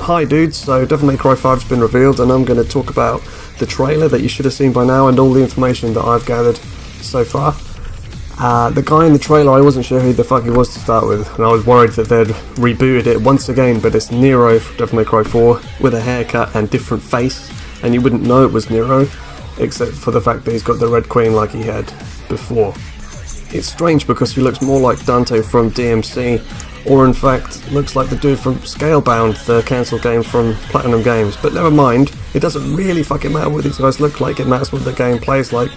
Hi dudes, so Devil May Cry 5 has been revealed and I'm going to talk about the trailer that you should have seen by now and all the information that I've gathered so far. The guy in the trailer, I wasn't sure who the fuck he was to start with, and I was worried that they'd rebooted it once again, but it's Nero from Devil May Cry 4 with a haircut and different face, and you wouldn't know it was Nero, except for the fact that he's got the Red Queen like he had before. It's strange because he looks more like Dante from DMC, or in fact looks like the dude from Scalebound, the cancelled game from Platinum Games, but never mind, it doesn't really fucking matter what these guys look like, it matters what the game plays like.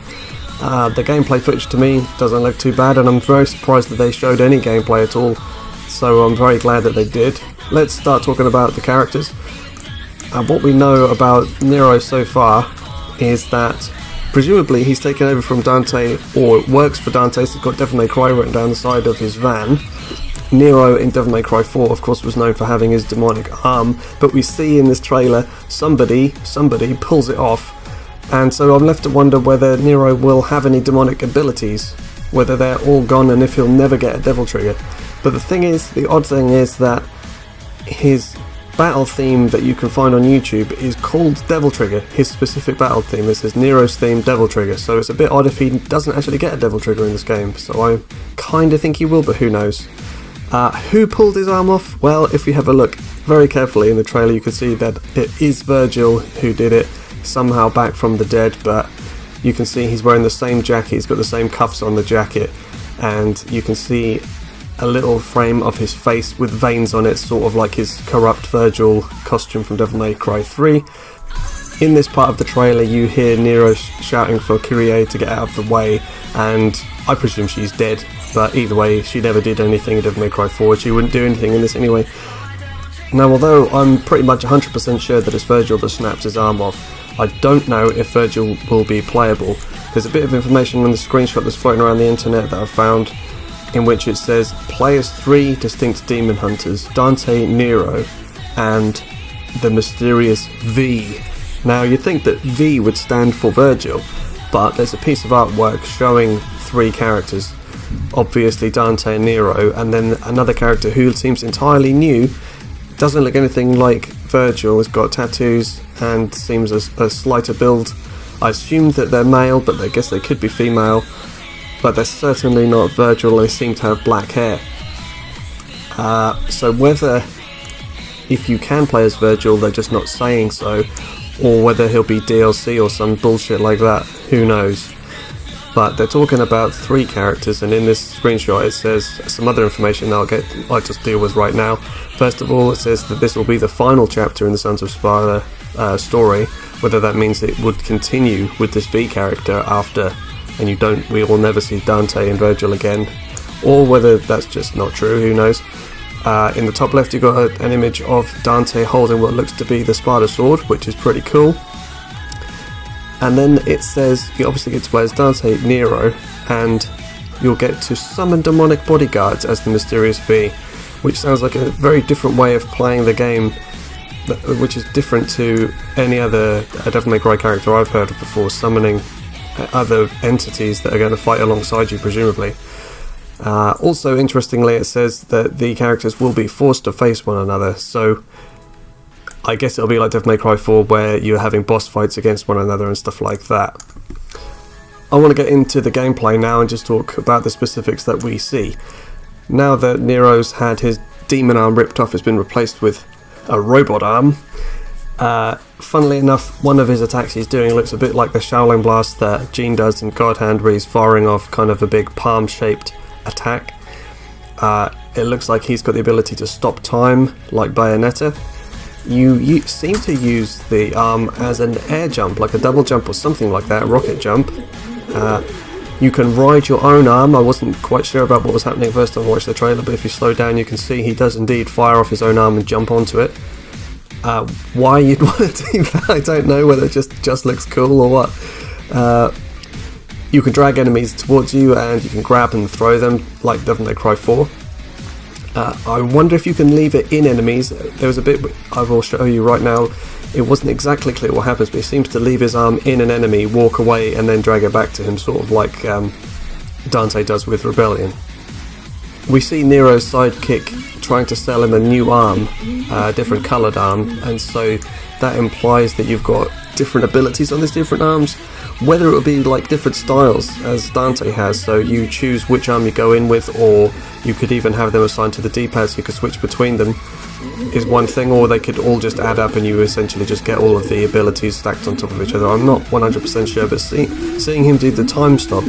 The gameplay footage to me doesn't look too bad, and I'm very surprised that they showed any gameplay at all, so I'm very glad that they did. Let's start talking about the characters. What we know about Nero so far is that presumably he's taken over from Dante, or works for Dante, so he's got Devil May Cry written down the side of his van. Nero in Devil May Cry 4 of course was known for having his demonic arm, but we see in this trailer somebody pulls it off, and so I'm left to wonder whether Nero will have any demonic abilities, whether they're all gone and if he'll never get a devil trigger. But the odd thing is that his battle theme that you can find on YouTube is called Devil Trigger, his specific battle theme. It says Nero's theme Devil Trigger, so it's a bit odd if he doesn't actually get a Devil Trigger in this game, so I kinda think he will, but who knows. Who pulled his arm off? Well, if you have a look very carefully in the trailer, you can see that it is Virgil who did it, somehow back from the dead, but you can see he's wearing the same jacket, he's got the same cuffs on the jacket, and you can see a little frame of his face with veins on it, sort of like his corrupt Virgil costume from Devil May Cry 3. In this part of the trailer you hear Nero shouting for Kyrie to get out of the way, and I presume she's dead, but either way she never did anything in Devil May Cry 4, she wouldn't do anything in this anyway. Now, although I'm pretty much 100% sure that it's Virgil that snaps his arm off, I don't know if Virgil will be playable. There's a bit of information on the screenshot that's floating around the internet that I've found, in which it says play as 3 distinct demon hunters, Dante, Nero, and the mysterious V. Now, you'd think that V would stand for Virgil, but there's a piece of artwork showing 3 characters, obviously Dante and Nero, and then another character who seems entirely new, doesn't look anything like Virgil, has got tattoos and seems a slighter build. I assumed that they're male, but I guess they could be female, but they're certainly not Virgil, they seem to have black hair. So whether, if you can play as Virgil, they're just not saying so, or whether he'll be DLC or some bullshit like that, who knows. But they're talking about 3 characters, and in this screenshot it says some other information that I'll just deal with right now. First of all, it says that this will be the final chapter in the Sons of Sparta story, whether that means it would continue with this V character after, and we will never see Dante and Virgil again, or whether that's just not true, who knows. In the top left you've got an image of Dante holding what looks to be the Sparta sword, which is pretty cool. And then it says, obviously it's where's Dante, Nero, and you'll get to summon demonic bodyguards as the mysterious V, which sounds like a very different way of playing the game, which is different to any other Devil May Cry character I've heard of before, summoning other entities that are going to fight alongside you, presumably. Also, interestingly, it says that the characters will be forced to face one another, so I guess it'll be like Devil May Cry 4 where you're having boss fights against one another and stuff like that. I want to get into the gameplay now and just talk about the specifics that we see. Now that Nero's had his demon arm ripped off, it's been replaced with a robot arm. Funnily enough, one of his attacks he's doing looks a bit like the Shaolin Blast that Jean does in God Hand, where he's firing off kind of a big palm-shaped attack. It looks like he's got the ability to stop time, like Bayonetta. You seem to use the arm as an air jump, like a double jump or something like that, a rocket jump. You can ride your own arm. I wasn't quite sure about what was happening first time I watched the trailer, but if you slow down you can see he does indeed fire off his own arm and jump onto it. Why you'd want to do that, I don't know, whether it just looks cool or what. You can drag enemies towards you and you can grab and throw them like Devil May Cry 4. I wonder if you can leave it in enemies. There was a bit I will show you right now. It wasn't exactly clear what happens, but he seems to leave his arm in an enemy, walk away, and then drag it back to him, sort of like Dante does with Rebellion. we see Nero's sidekick trying to sell him a new arm, a different coloured arm, and so that implies that you've got different abilities on these different arms, whether it would be like different styles as Dante has, so you choose which arm you go in with, or you could even have them assigned to the D-pad so you could switch between them, is one thing, or they could all just add up and you essentially just get all of the abilities stacked on top of each other. I'm not 100% sure, but seeing him do the time stop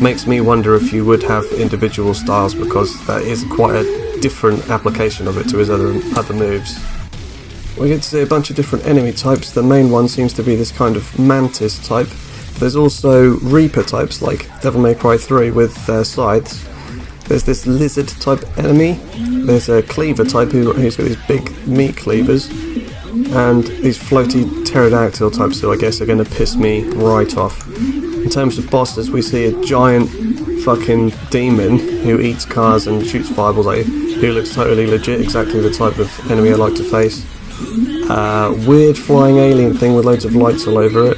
makes me wonder if you would have individual styles, because that is quite a different application of it to his other moves. We get to see a bunch of different enemy types. The main one seems to be this kind of mantis type. There's also Reaper types like Devil May Cry 3 with scythes. There's this lizard type enemy. There's a cleaver type who's got these big meat cleavers. And these floaty pterodactyl types who I guess are going to piss me right off. In terms of bosses, we see a giant fucking demon who eats cars and shoots fireballs at you, who looks totally legit, exactly the type of enemy I like to face. Weird flying alien thing with loads of lights all over it.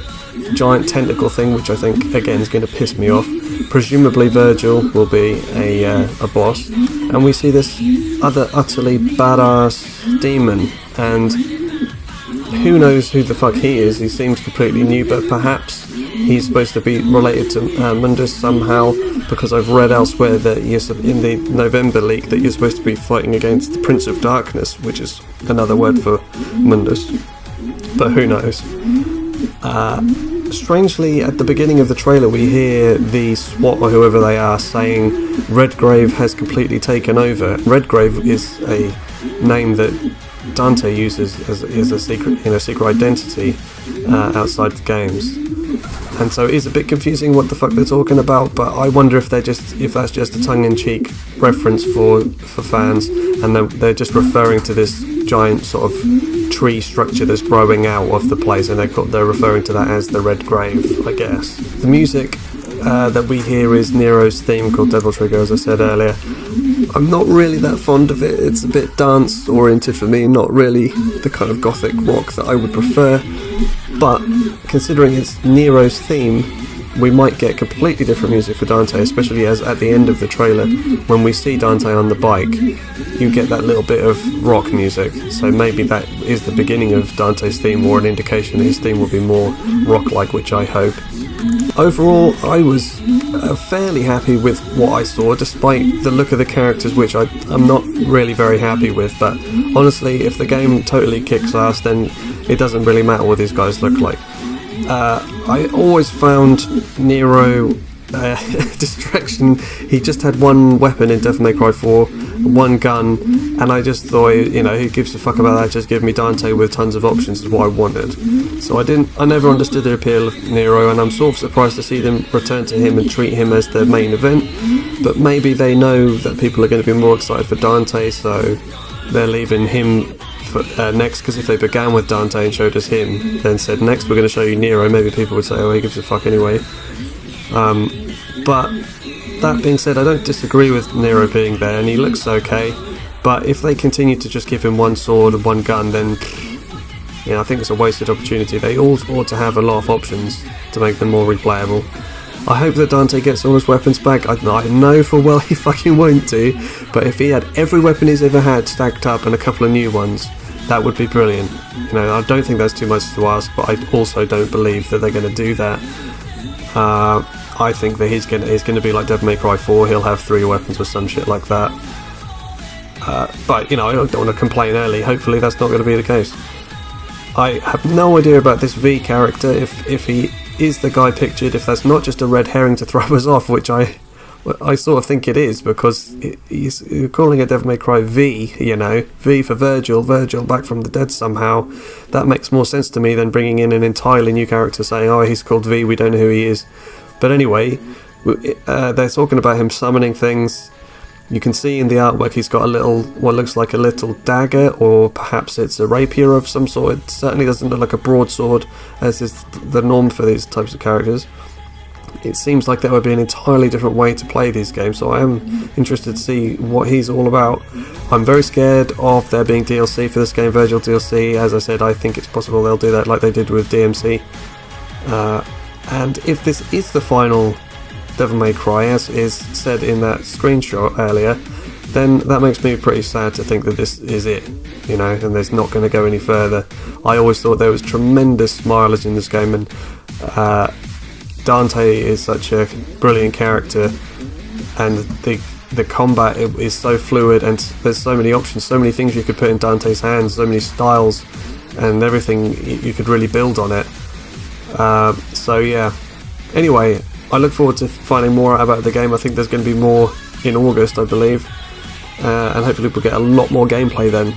Giant tentacle thing, which I think again is going to piss me off. Presumably Virgil will be a boss, and we see this other utterly badass demon, and who knows who the fuck he is. He seems completely new, but perhaps he's supposed to be related to Mundus somehow, because I've read elsewhere that in the November leak that you're supposed to be fighting against the Prince of Darkness, which is another word for Mundus, but who knows. Strangely, at the beginning of the trailer we hear the SWAT or whoever they are saying Redgrave has completely taken over. Redgrave is a name that Dante uses as a secret identity outside the games, and so it is a bit confusing what the fuck they're talking about. But I wonder if that's just a tongue-in-cheek reference for fans, and they're just referring to this giant sort of tree structure that's growing out of the place, and they're referring to that as the Red Grave, I guess. The music that we hear is Nero's theme called Devil Trigger, as I said earlier. I'm not really that fond of it. It's a bit dance oriented for me, not really the kind of gothic rock that I would prefer, but considering it's Nero's theme, we might get completely different music for Dante, especially as at the end of the trailer, when we see Dante on the bike, you get that little bit of rock music, so maybe that is the beginning of Dante's theme, or an indication that his theme will be more rock-like, which I hope. Overall, I was fairly happy with what I saw, despite the look of the characters, which I'm not really very happy with, but honestly, if the game totally kicks ass, then it doesn't really matter what these guys look like. I always found Nero distraction. He just had one weapon in Devil May Cry 4, one gun, and I just thought, who gives a fuck about that? Just give me Dante with tons of options is what I wanted. So I never understood the appeal of Nero, and I'm sort of surprised to see them return to him and treat him as their main event. But maybe they know that people are going to be more excited for Dante, so they're leaving him next, because if they began with Dante and showed us him, then said next we're going to show you Nero, maybe people would say, oh, he gives a fuck anyway. But that being said, I don't disagree with Nero being there, and he looks okay, but if they continue to just give him one sword and one gun, then I think it's a wasted opportunity. They all ought to have a lot of options to make them more replayable. I hope that Dante gets all his weapons back. I know full well he fucking won't do, but if he had every weapon he's ever had stacked up and a couple of new ones, that would be brilliant. I don't think that's too much to ask, but I also don't believe that they're going to do that. I think that he's going to be like Devil May Cry 4. He'll have 3 weapons or some shit like that. But I don't want to complain early. Hopefully that's not going to be the case. I have no idea about this V character, if he is the guy pictured, if that's not just a red herring to throw us off, which I sort of think it is, because he's calling it Devil May Cry V, V for Virgil back from the dead somehow. That makes more sense to me than bringing in an entirely new character saying, oh, he's called V, we don't know who he is. But anyway, they're talking about him summoning things. You can see in the artwork he's got what looks like a little dagger, or perhaps it's a rapier of some sort. It certainly doesn't look like a broadsword, as is the norm for these types of characters. It seems like there would be an entirely different way to play these games, so I am interested to see what he's all about. I'm very scared of there being DLC for this game, Virgil DLC. As I said, I think it's possible they'll do that like they did with DMC. And if this is the final Devil May Cry, as is said in that screenshot earlier, then that makes me pretty sad to think that this is it, you know, and there's not going to go any further. I always thought there was tremendous mileage in this game, and Dante is such a brilliant character, and the combat is so fluid, and there's so many options, so many things you could put in Dante's hands, so many styles and everything you could really build on it. So yeah, anyway, I look forward to finding more out about the game. I think there's going to be more in August, I believe, and hopefully we'll get a lot more gameplay then.